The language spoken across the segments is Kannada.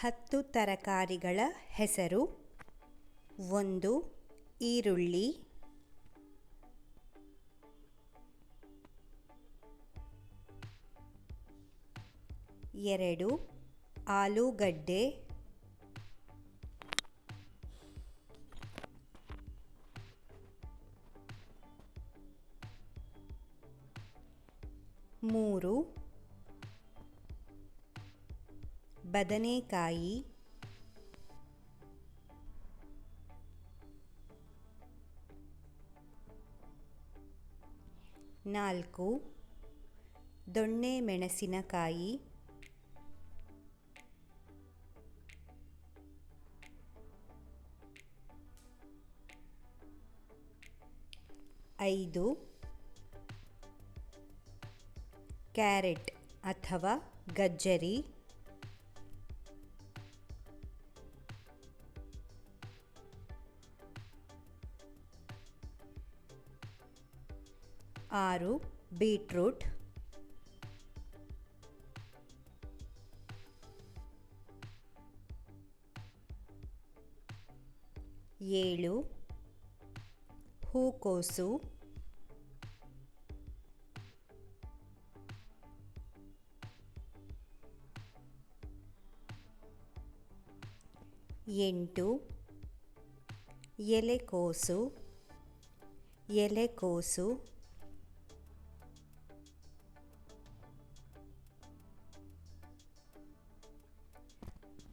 10 ತರಕಾರಿಗಳ ಹೆಸರು. 1 ಈರುಳ್ಳಿ, 2 ಆಲೂಗಡ್ಡೆ, 3 ಬದನೆಕಾಯಿ, 4 ದೊಣ್ಣೆ ಮೆಣಸಿನಕಾಯಿ, 5 ಕ್ಯಾರೆಟ್ ಅಥವಾ ಗಜ್ಜರಿ, 6 ಬೀಟ್ರೂಟ್, 7 ಹೂಕೋಸು, 8 ಎಲೆಕೋಸು,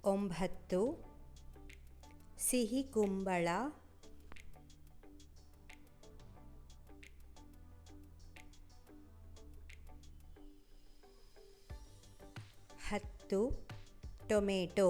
9 ಸಿಹಿ ಕುಂಬಳ, 10 ಟೊಮೆಟೊ.